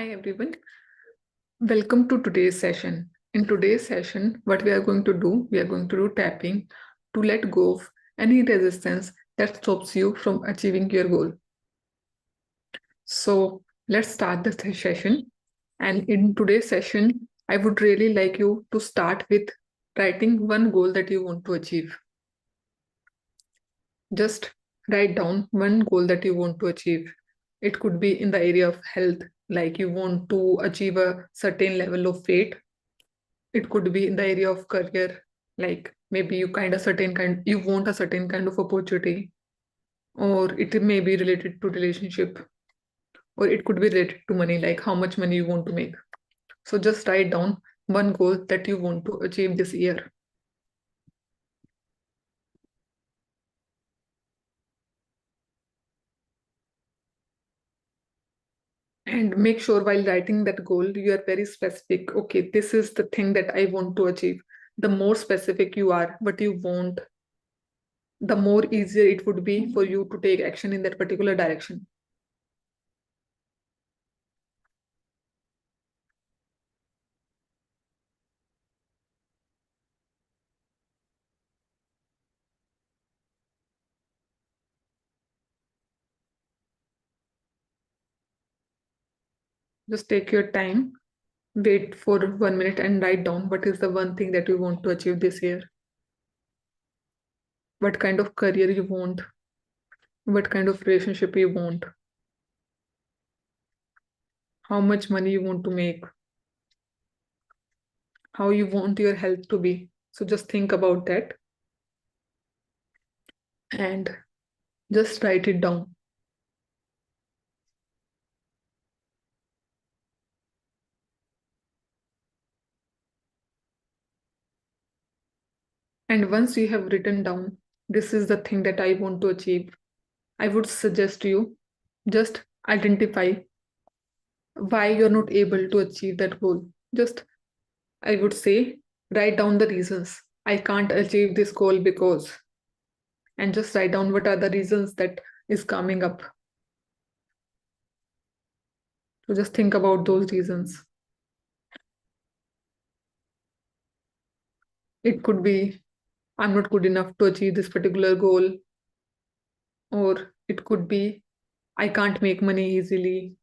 Hi everyone, welcome to today's session. In today's session, what we are going to do, we are going to do tapping to let go of any resistance that stops you from achieving your goal. So let's start the session. And in today's session, I would really like you to start with writing one goal that you want to achieve. Just write down one goal that you want to achieve. It could be in the area of health, like you want to achieve a certain level of weight. It could be in the area of career, like maybe you want a certain kind of opportunity, or it may be related to relationship, or it could be related to money, like how much money you want to make. So just write down one goal that you want to achieve this year. And make sure while writing that goal, you are very specific. Okay, this is the thing that I want to achieve. The more specific you are, what you want, the more easier it would be for you to take action in that particular direction. Just take your time, wait for 1 minute and write down what is the one thing that you want to achieve this year. What kind of career you want, what kind of relationship you want, how much money you want to make, how you want your health to be. So just think about that and just write it down. And once you have written down, this is the thing that I want to achieve, I would suggest you just identify why you're not able to achieve that goal. Just, I would say, write down the reasons. I can't achieve this goal because, and just write down what are the reasons that is coming up. So just think about those reasons. It could be, I'm not good enough to achieve this particular goal, or it could be, I can't make money easily,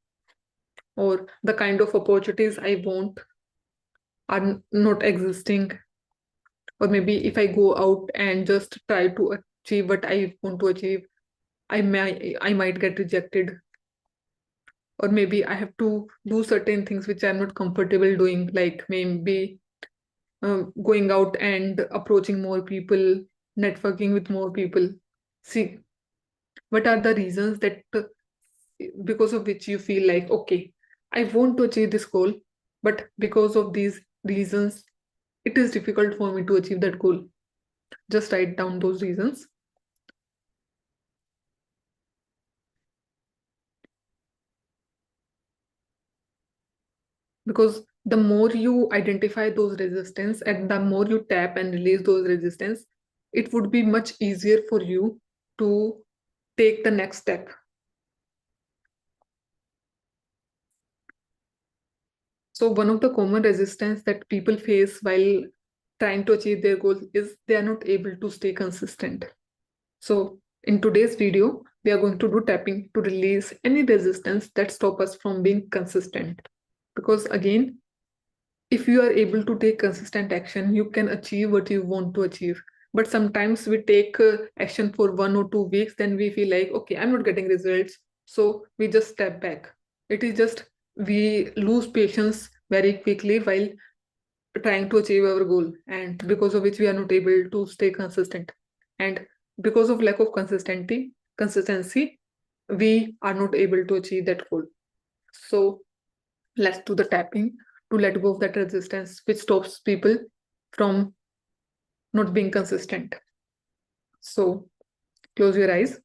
or the kind of opportunities I want are not existing, or maybe if I go out and just try to achieve what I want to achieve, I might get rejected, or maybe I have to do certain things which I'm not comfortable doing, like maybe going out and approaching more people, networking with more people. See, what are the reasons that because of which you feel like, okay, I want to achieve this goal, but because of these reasons, it is difficult for me to achieve that goal. Just write down those reasons. Because the more you identify those resistance and the more you tap and release those resistance, it would be much easier for you to take the next step. So one of the common resistance that people face while trying to achieve their goals is they are not able to stay consistent. So in today's video, we are going to do tapping to release any resistance that stop us from being consistent. Because again, if you are able to take consistent action, you can achieve what you want to achieve. But sometimes we take action for 1 or 2 weeks, then we feel like, okay, I'm not getting results. So we just step back. It is just we lose patience very quickly while trying to achieve our goal, and because of which we are not able to stay consistent. And because of lack of consistency, we are not able to achieve that goal. So let's do the tapping to let go of that resistance which stops people from not being consistent. So close your eyes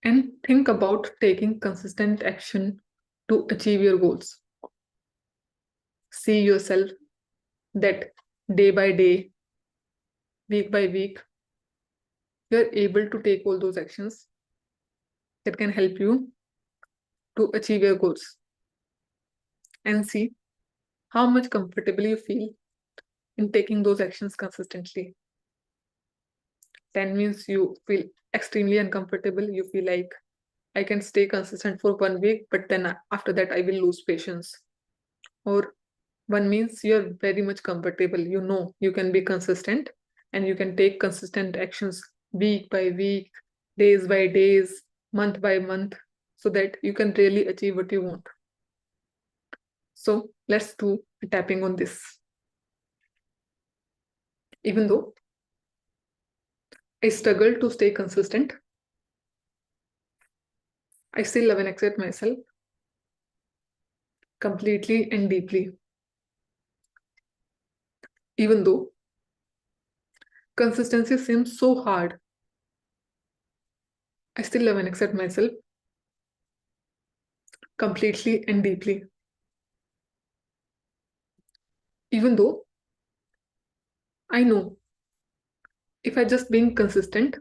and think about taking consistent action to achieve your goals. See yourself that day by day, week by week, you're able to take all those actions that can help you to achieve your goals. and see how much comfortable you feel in taking those actions consistently. 10 means you feel extremely uncomfortable. You feel like I can stay consistent for 1 week, but then after that, I will lose patience. Or 1 means you're very much comfortable. You know you can be consistent and you can take consistent actions week by week, days by days, month by month, so that you can really achieve what you want. So let's do a tapping on this. Even though I struggle to stay consistent, I still love and accept myself completely and deeply. Even though consistency seems so hard, I still love and accept myself completely and deeply. Even though I know if I just being consistent,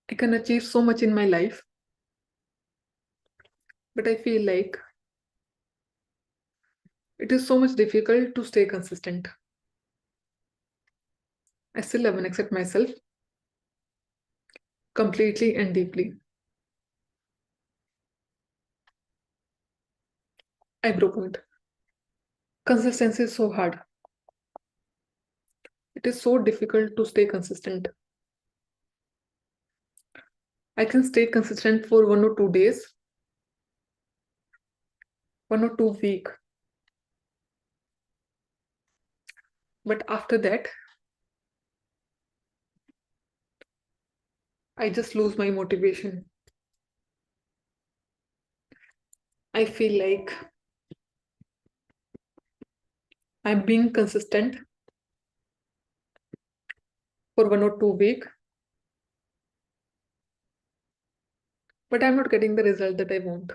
I can achieve so much in my life, but I feel like it is so much difficult to stay consistent. I still love and accept myself completely and deeply. Eyebrow point. Consistency is so hard. It is so difficult to stay consistent. I can stay consistent for 1 or 2 days, 1 or 2 weeks. But after that, I just lose my motivation. I feel like I'm being consistent for 1 or 2 weeks, but I'm not getting the result that I want.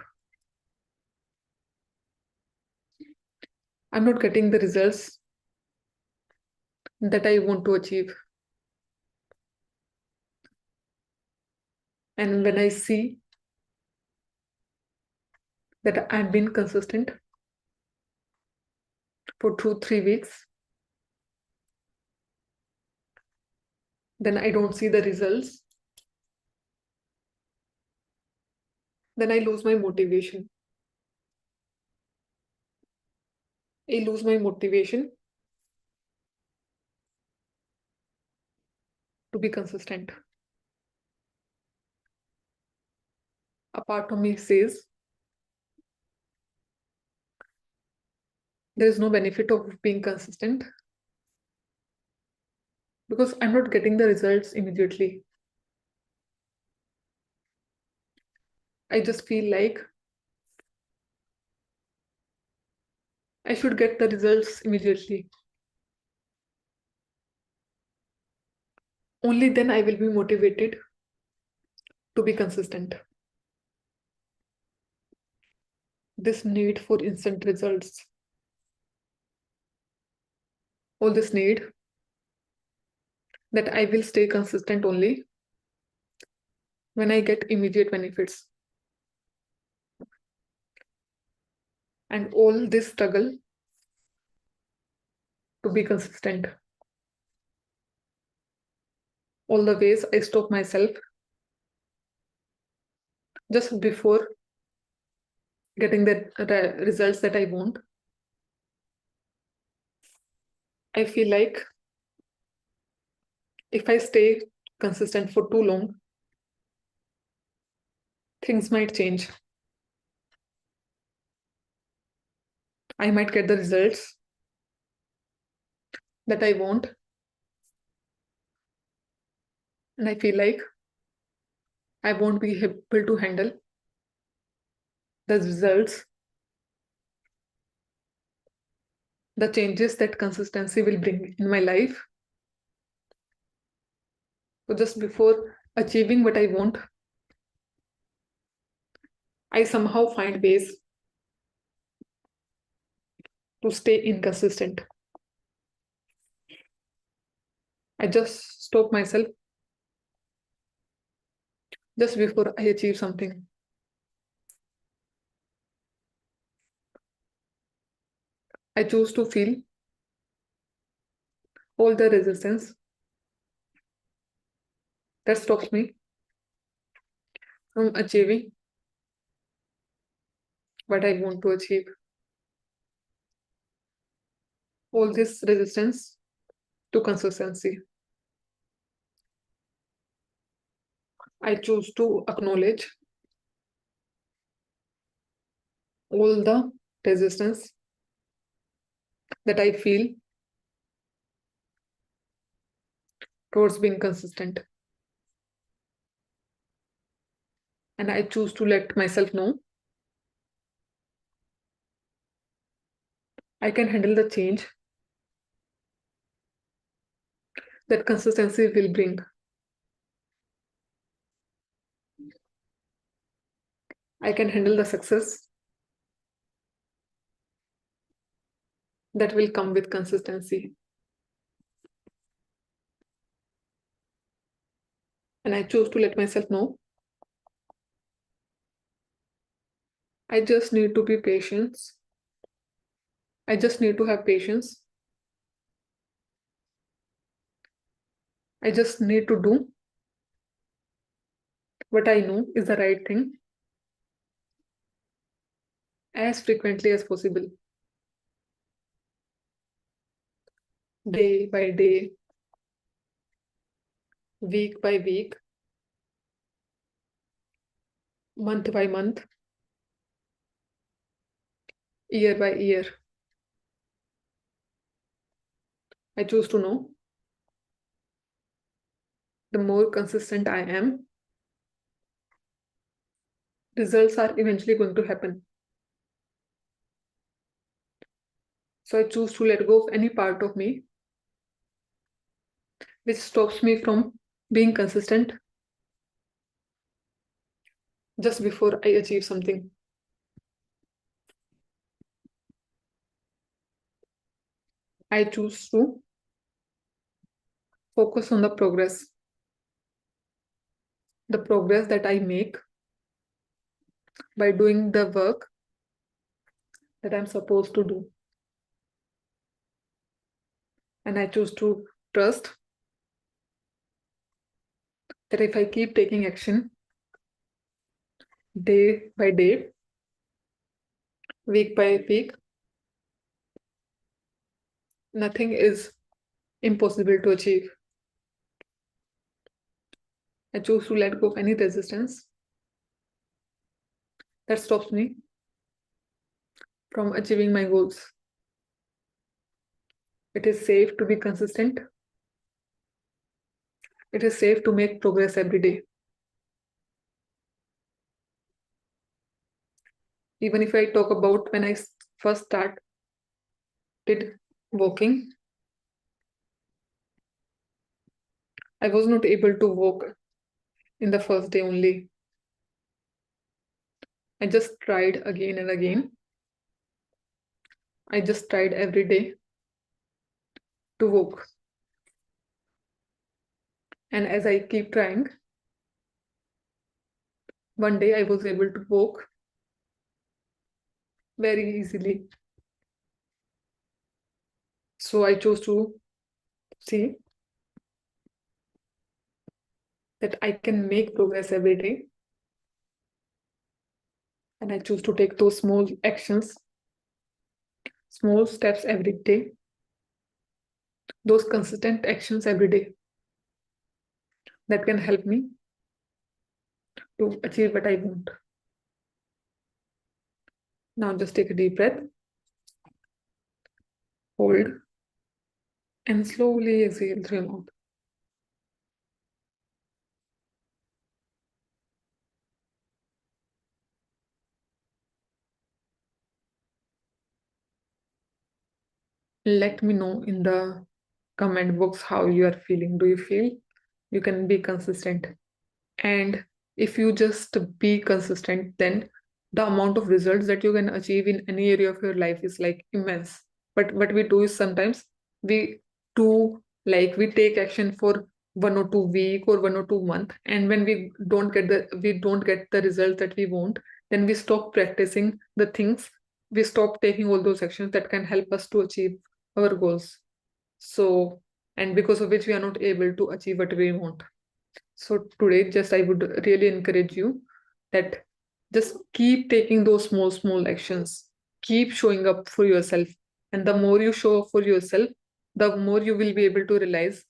I'm not getting the results that I want to achieve. And when I see that I've been consistent for 2, 3 weeks, then I don't see the results, then I lose my motivation. I lose my motivation to be consistent. A part of me says there is no benefit of being consistent because I'm not getting the results immediately. I just feel like I should get the results immediately. Only then I will be motivated to be consistent. This need for instant results, all this need that I will stay consistent only when I get immediate benefits. And all this struggle to be consistent. All the ways I stop myself just before getting the results that I want. I feel like if I stay consistent for too long, things might change. I might get the results that I want. And I feel like I won't be able to handle the results, the changes that consistency will bring in my life. So just before achieving what I want, I somehow find ways to stay inconsistent. I just stop myself just before I achieve something. I choose to feel all the resistance that stops me from achieving what I want to achieve. All this resistance to consistency. I choose to acknowledge all the resistance that I feel towards being consistent. And I choose to let myself know I can handle the change that consistency will bring. I can handle the success that will come with consistency. And I choose to let myself know I just need to be patient. I just need to have patience. I just need to do what I know is the right thing as frequently as possible, day by day, week by week, month by month, year by year. I choose to know the more consistent I am, results are eventually going to happen. So I choose to let go of any part of me which stops me from being consistent just before I achieve something. I choose to focus on the progress that I make by doing the work that I'm supposed to do. And I choose to trust that if I keep taking action day by day, week by week, nothing is impossible to achieve. I choose to let go of any resistance that stops me from achieving my goals. It is safe to be consistent. It is safe to make progress every day. Even if I talk about when I first started walking, I was not able to walk in the first day only. I just tried again and again. I just tried every day to walk. And as I keep trying, one day I was able to walk very easily. So I chose to see that I can make progress every day. And I choose to take those small actions, small steps every day, those consistent actions every day that can help me to achieve what I want. Now just take a deep breath, hold, and slowly exhale through your mouth. Let me know in the comment box how you are feeling. Do you feel you can be consistent? And if you just be consistent, then the amount of results that you can achieve in any area of your life is like immense. But what we do is sometimes we do like we take action for 1 or 2 week or 1 or 2 month, and when we don't get the results that we want, then we stop practicing the things we stop taking all those actions that can help us to achieve our goals. So, and because of which we are not able to achieve what we want. So today, just I would really encourage you that just keep taking those small actions. Keep showing up for yourself. And the more you show up for yourself, the more you will be able to realize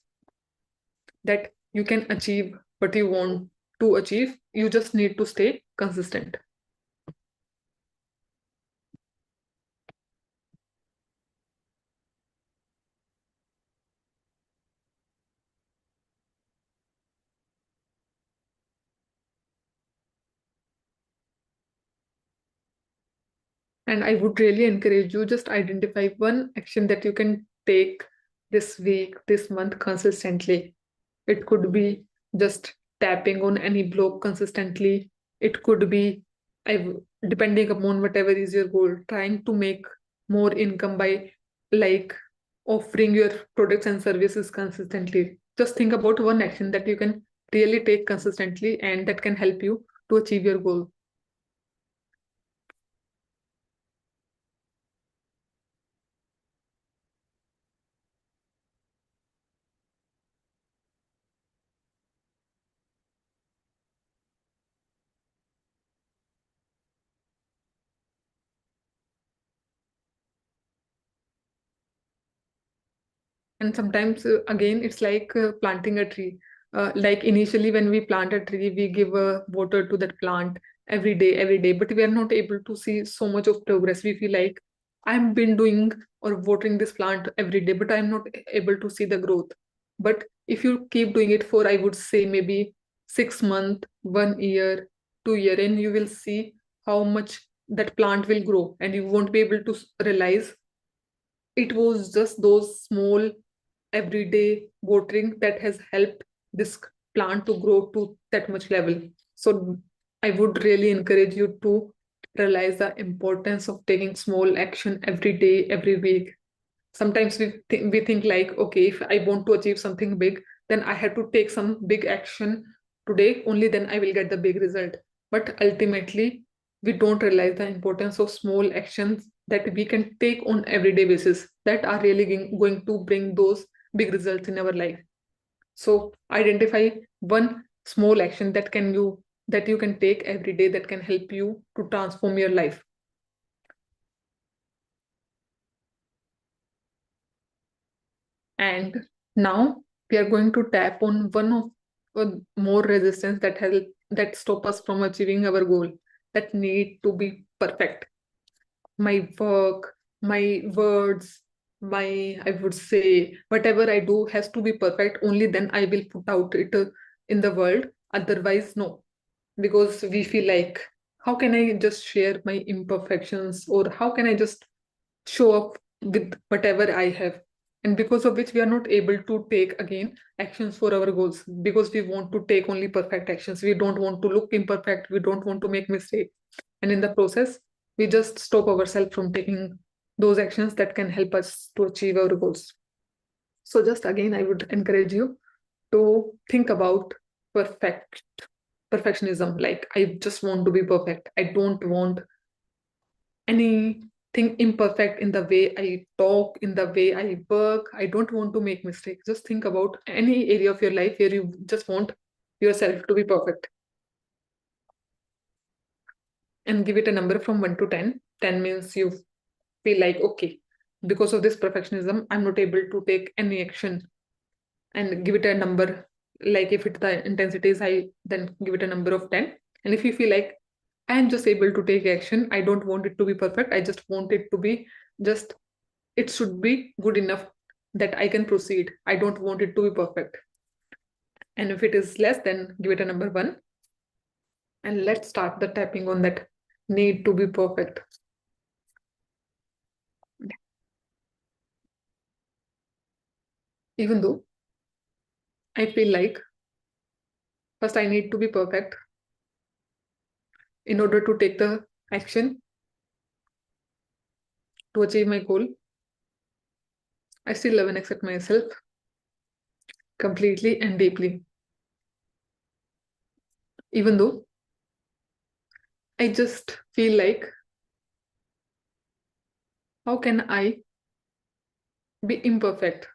that you can achieve what you want to achieve. You just need to stay consistent. And I would really encourage you just identify one action that you can take this week, this month consistently. It could be just tapping on any block consistently. It could be, I, depending upon whatever is your goal, trying to make more income by like offering your products and services consistently. Just think about one action that you can really take consistently and that can help you to achieve your goal. And sometimes again it's like planting a tree. Like initially when we plant a tree we give water to that plant every day, but we are not able to see so much of progress. We feel like I've been doing or watering this plant every day, but I'm not able to see the growth. But if you keep doing it for, I would say, maybe 6 months, 1 year, 2 year, and you will see how much that plant will grow, and you won't be able to realize it was just those small everyday watering that has helped this plant to grow to that much level. So I would really encourage you to realize the importance of taking small action every day, every week. Sometimes we think like, okay, if I want to achieve something big, then I have to take some big action today, only then I will get the big result. But ultimately, we don't realize the importance of small actions that we can take on everyday basis that are really going to bring those big results in our life. So identify one small action that you can take every day that can help you to transform your life. And now we are going to tap on one of more resistance that stop us from achieving our goal, that need to be perfect. My work, my words, my, I would say, whatever I do has to be perfect. Only then I will put out it in the world. Otherwise, no. Because we feel like, how can I just share my imperfections, or how can I just show up with whatever I have? And because of which we are not able to take again actions for our goals, because we want to take only perfect actions. We don't want to look imperfect. We don't want to make mistakes. And in the process, we just stop ourselves from taking those actions that can help us to achieve our goals. So just again, I would encourage you to think about perfect perfectionism. Like, I just want to be perfect. I don't want anything imperfect in the way I talk, in the way I work. I don't want to make mistakes. Just think about any area of your life where you just want yourself to be perfect, and give it a number from 1 to 10. 10 means you feel like, okay, because of this perfectionism, I'm not able to take any action, and give it a number. Like if the intensity is high, then give it a number of 10. And if you feel like I'm just able to take action, I don't want it to be perfect, I just want it to be just, it should be good enough that I can proceed. I don't want it to be perfect. And if it is less, then give it a number 1. And let's start the tapping on that need to be perfect. Even though I feel like first I need to be perfect in order to take the action to achieve my goal, I still love and accept myself completely and deeply. Even though I just feel like How can I be imperfect?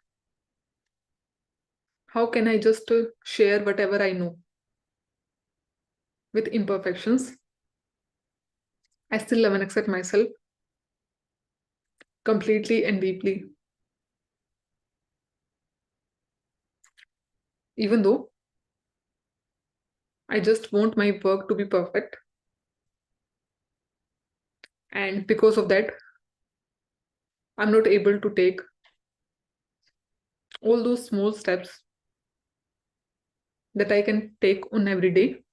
How can I just share whatever I know with imperfections? I still love and accept myself completely and deeply. Even though I just want my work to be perfect. And because of that, I'm not able to take all those small steps that I can take on every day.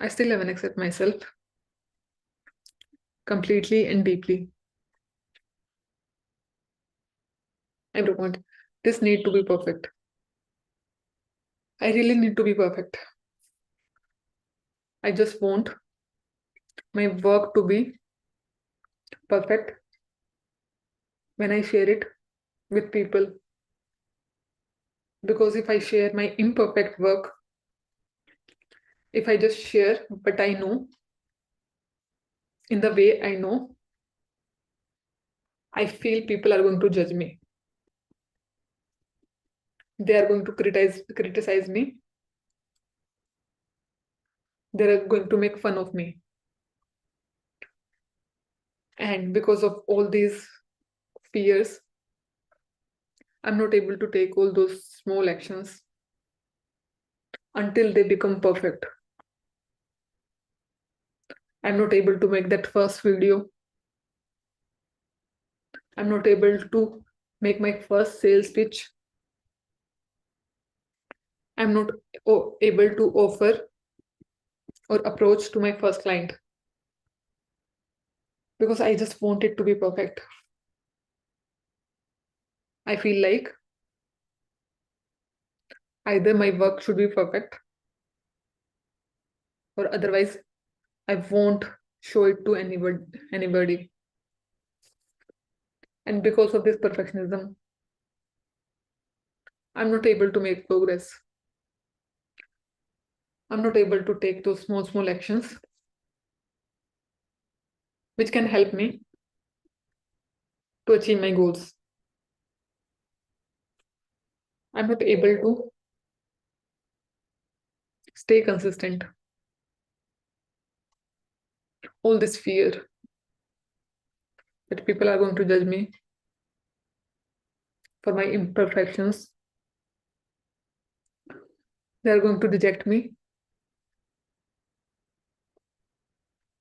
I still love and accept myself completely and deeply. I don't want this need to be perfect. I really need to be perfect. I just want my work to be perfect when I share it with people. Because if I share my imperfect work, if I just share what I know in the way I know, I feel people are going to judge me. They are going to criticize me. They are going to make fun of me. And because of all these fears, I'm not able to take all those small actions until they become perfect. I'm not able to make that first video. I'm not able to make my first sales pitch. I'm not able to offer or approach to my first client because I just want it to be perfect. I feel like either my work should be perfect or otherwise I won't show it to anybody. And because of this perfectionism, I'm not able to make progress. I'm not able to take those small actions which can help me to achieve my goals. I'm not able to stay consistent. All this fear that people are going to judge me for my imperfections, they are going to reject me,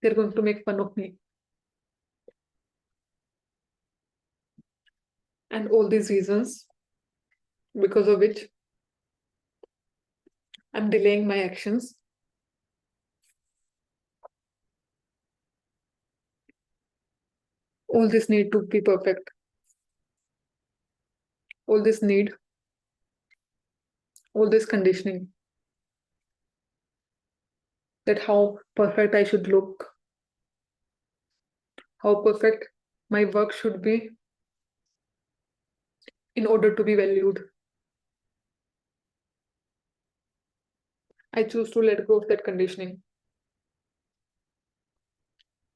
they're going to make fun of me. And all these reasons because of which I'm delaying my actions. All this need to be perfect. All this need, all this conditioning that how perfect I should look, how perfect my work should be in order to be valued. I choose to let go of that conditioning.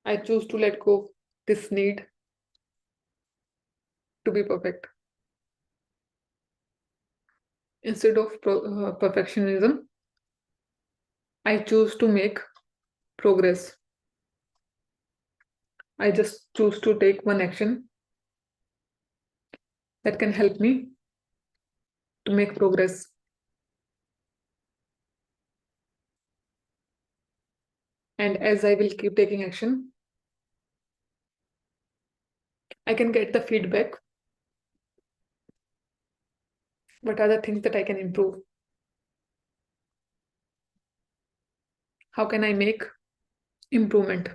I choose to let go of this need to be perfect. Instead of perfectionism, I choose to make progress. I just choose to take one action that can help me to make progress. And as I will keep taking action, I can get the feedback. What are the things that I can improve? How can I make improvement?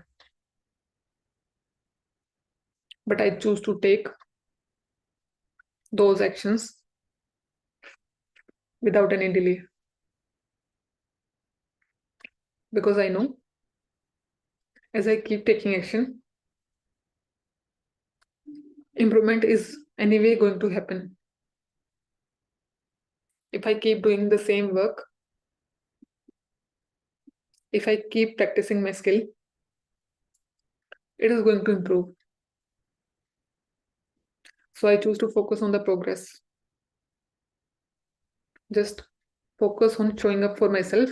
But I choose to take those actions without any delay. Because I know as I keep taking action, improvement is anyway going to happen. If I keep doing the same work, if I keep practicing my skill, it is going to improve. So I choose to focus on the progress. Just focus on showing up for myself,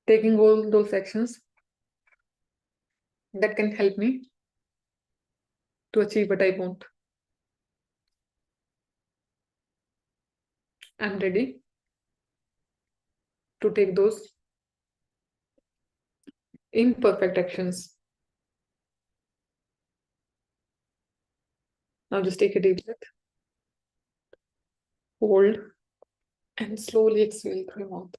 taking all those actions that can help me to achieve what I want. I'm ready to take those imperfect actions. Now just take a deep breath, hold, and slowly exhale through your mouth.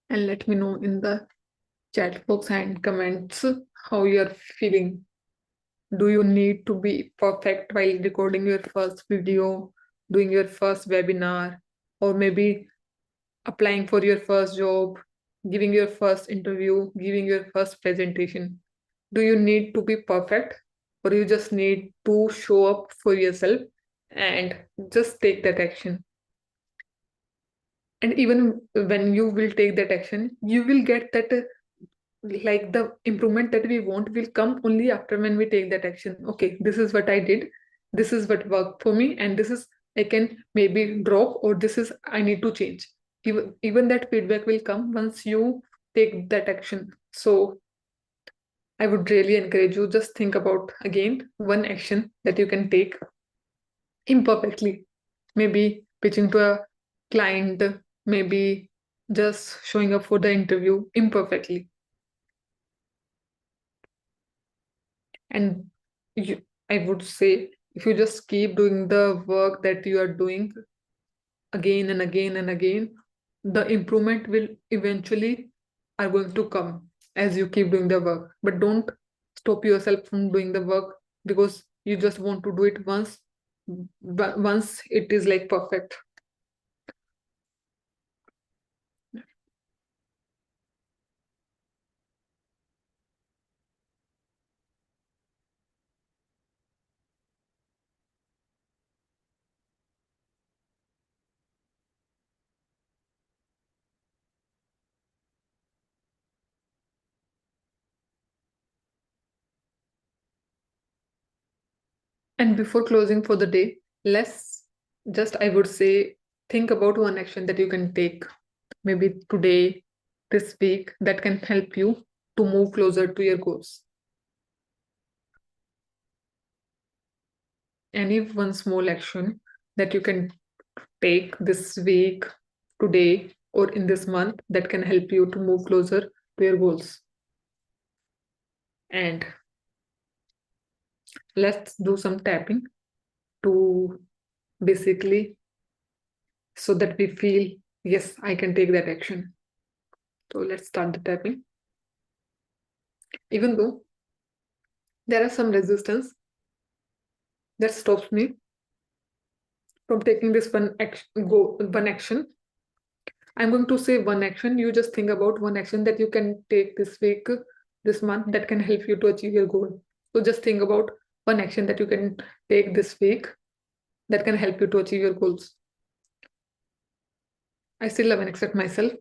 And let me know in the chat box and comments how you're feeling. Do you need to be perfect while recording your first video, doing your first webinar, or maybe applying for your first job, giving your first interview, giving your first presentation? Do you need to be perfect, or you just need to show up for yourself and just take that action? And even when you will take that action, you will get that like the improvement that we want will come only after when we take that action. Okay, this is what I did, this is what worked for me, and this is I can maybe drop, or this is I need to change. Even that feedback will come once you take that action. So I would really encourage you, just think about again one action that you can take imperfectly. Maybe pitching to a client, maybe just showing up for the interview imperfectly. And you, I would say, if you just keep doing the work that you are doing again and again and again, the improvement will eventually are going to come as you keep doing the work. But don't stop yourself from doing the work because you just want to do it once, but once it is like perfect. And before closing for the day, let's just, I would say, think about one action that you can take, maybe today, this week, that can help you to move closer to your goals. Any one small action that you can take this week, today, or in this month that can help you to move closer to your goals. And let's do some tapping to basically so that we feel, yes, I can take that action. So let's start the tapping. Even though there are some resistance that stops me from taking this one action. I'm going to say one action. You just think about one action that you can take this week, this month, that can help you to achieve your goal. So just think about one action that you can take this week that can help you to achieve your goals. I still love and accept myself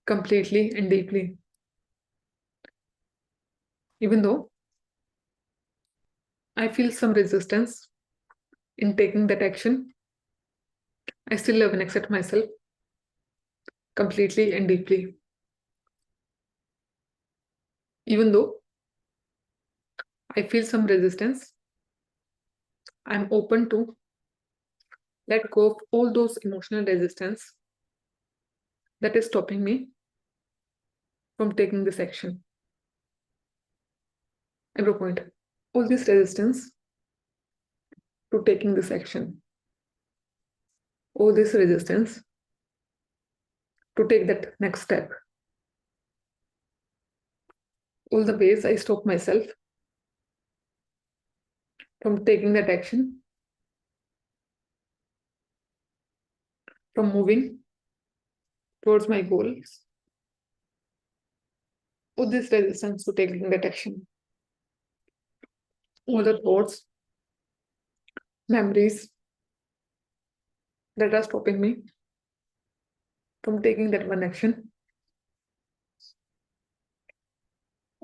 completely and deeply. Even though I feel some resistance in taking that action, I still love and accept myself completely and deeply. Even though I feel some resistance, I'm open to let go of all those emotional resistance that is stopping me from taking this action. Every point, all this resistance to taking this action, all this resistance to take that next step, all the ways I stop myself from taking that action, from moving towards my goals, all this resistance to taking that action, all the thoughts, memories that are stopping me from taking that one action.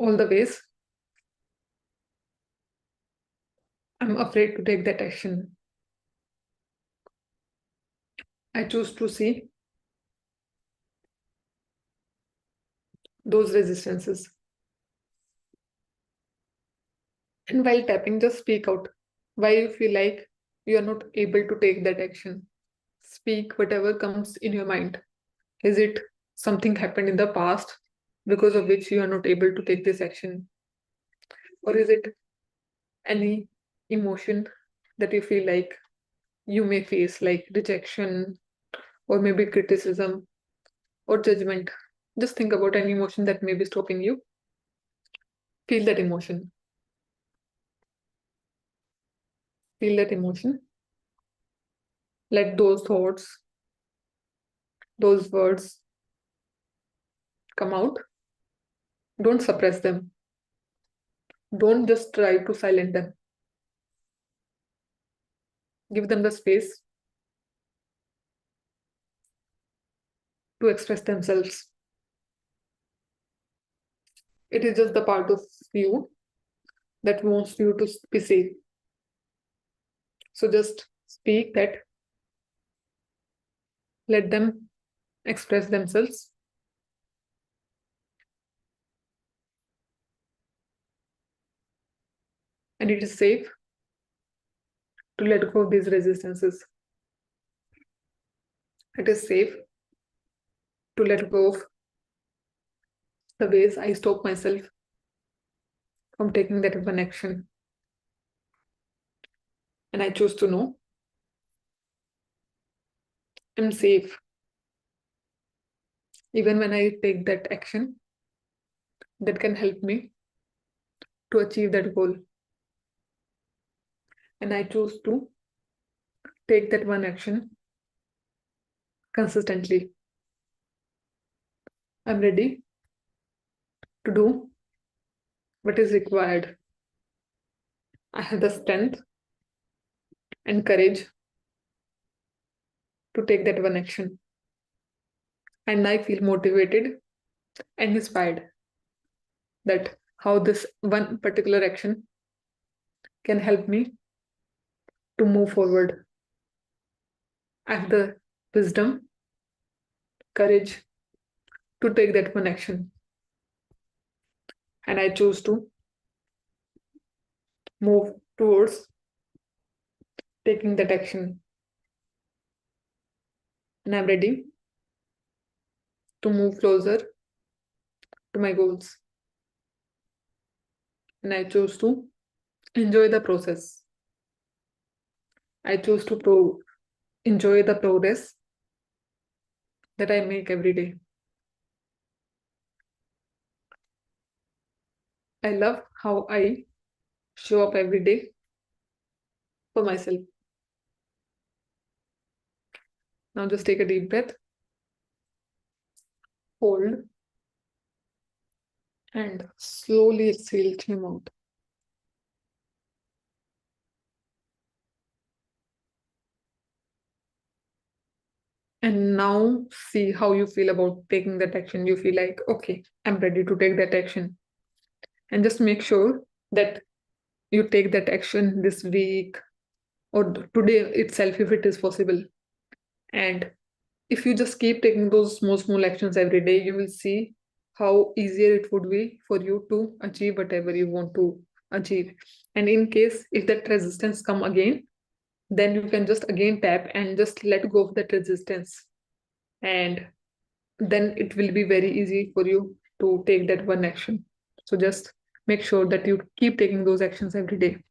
all the ways I'm afraid to take that action. I choose to see those resistances. And while tapping, just speak out why you feel like you are not able to take that action. Speak whatever comes in your mind. Is it something happened in the past because of which you are not able to take this action? Or is it any emotion that you feel like you may face, like rejection or maybe criticism or judgment? Just think about any emotion that may be stopping you. Feel that emotion. Feel that emotion. Let those thoughts, those words come out. Don't suppress them. Don't just try to silence them. Give them the space to express themselves. It is just the part of you that wants you to be safe. So just speak that, let them express themselves. And it is safe to let go of these resistances. It is safe to let go of the ways I stop myself from taking that one action. And I choose to know I'm safe. Even when I take that action that can help me to achieve that goal. And I choose to take that one action consistently. I'm ready to do what is required. I have the strength and courage to take that one action. And I feel motivated and inspired that how this one particular action can help me to move forward. I have the wisdom, courage to take that one action. And I choose to move towards taking that action. And I'm ready to move closer to my goals. And I choose to enjoy the process. I choose to enjoy the progress that I make every day. I love how I show up every day for myself. Now just take a deep breath, hold, and slowly exhale through your mouth. And now see how you feel about taking that action. You feel like, okay, I'm ready to take that action. And just make sure that you take that action this week or today itself if it is possible. And if you just keep taking those small actions every day, you will see how easier it would be for you to achieve whatever you want to achieve. And in case if that resistance come again, then you can just again tap and just let go of that resistance. And then it will be very easy for you to take that one action. So just make sure that you keep taking those actions every day.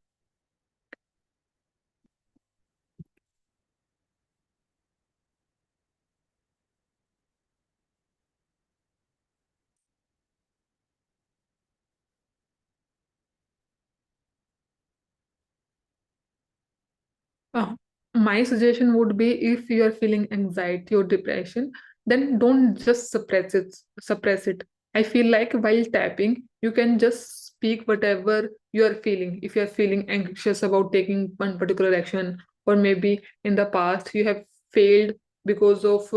Uh, my suggestion would be if you are feeling anxiety or depression, then don't just suppress it. Suppress it. I feel like while tapping, you can just speak whatever you are feeling. If you are feeling anxious about taking one particular action, or maybe in the past you have failed because of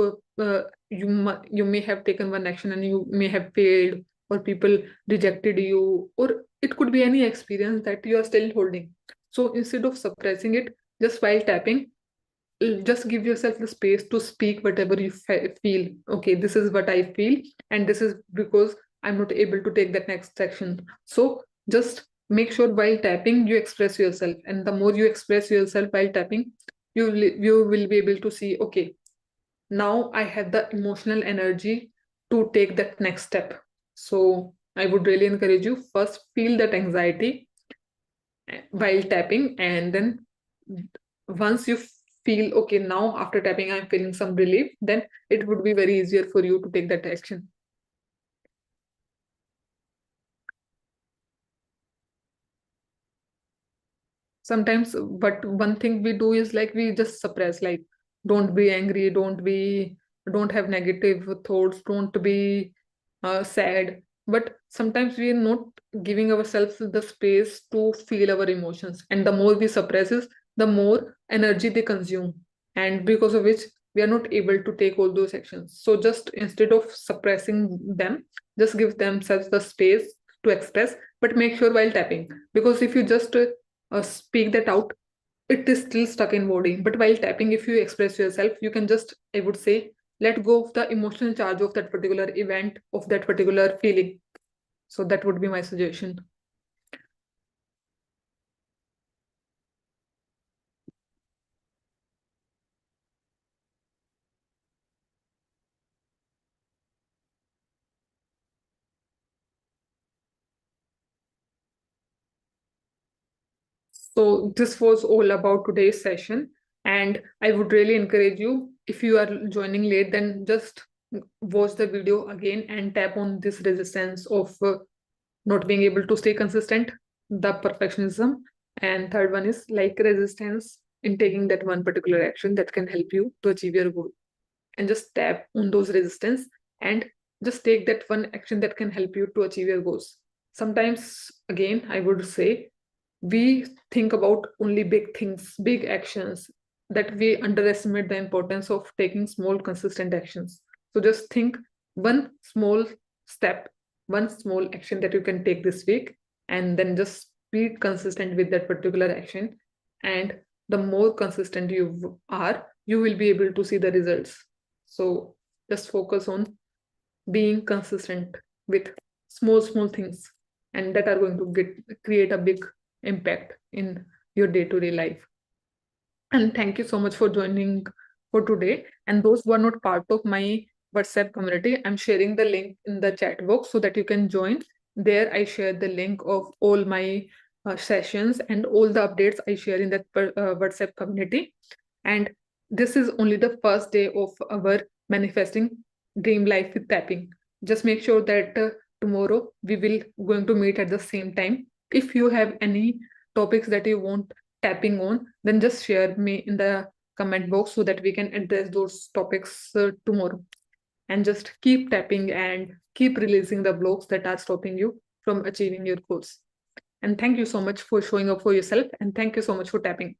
you may have taken one action and you may have failed, or people rejected you, or it could be any experience that you are still holding. So instead of suppressing it, just while tapping, just give yourself the space to speak whatever you feel. Okay, this is what I feel, and this is because I'm not able to take that next section. So just make sure while tapping you express yourself, and the more you express yourself while tapping, you will be able to see, okay, now I have the emotional energy to take that next step. So I would really encourage you, first feel that anxiety while tapping, and then once you feel okay, now after tapping I'm feeling some relief, then it would be very easier for you to take that action. Sometimes but one thing we do is like we just suppress, like don't be angry, don't have negative thoughts, don't be sad. But sometimes we are not giving ourselves the space to feel our emotions, and the more we suppress is the more energy they consume, and because of which we are not able to take all those actions. So just instead of suppressing them, just give themselves the space to express, but make sure while tapping, because if you just speak that out, it is still stuck in body. But while tapping, if you express yourself, you can just, I would say, let go of the emotional charge of that particular event, of that particular feeling. So that would be my suggestion. So this was all about today's session. And I would really encourage you, if you are joining late, then just watch the video again and tap on this resistance of not being able to stay consistent, the perfectionism. And third one is like resistance in taking that one particular action that can help you to achieve your goal. And just tap on those resistance and just take that one action that can help you to achieve your goals. Sometimes, again, I would say we think about only big things, big actions, that we underestimate the importance of taking small, consistent actions. So just think one small step, one small action that you can take this week, and then just be consistent with that particular action. And the more consistent you are, you will be able to see the results. So just focus on being consistent with small, small things, and that are going to create a big impact in your day-to-day life. And thank you so much for joining for today. And those who are not part of my WhatsApp community, I'm sharing the link in the chat box so that you can join. There, I share the link of all my sessions and all the updates I share in that WhatsApp community. And this is only the first day of our manifesting dream life with tapping. Just make sure that tomorrow we will going to meet at the same time. If you have any topics that you want tapping on, then just share me in the comment box so that we can address those topics tomorrow. And just keep tapping and keep releasing the blocks that are stopping you from achieving your goals. And thank you so much for showing up for yourself, and thank you so much for tapping.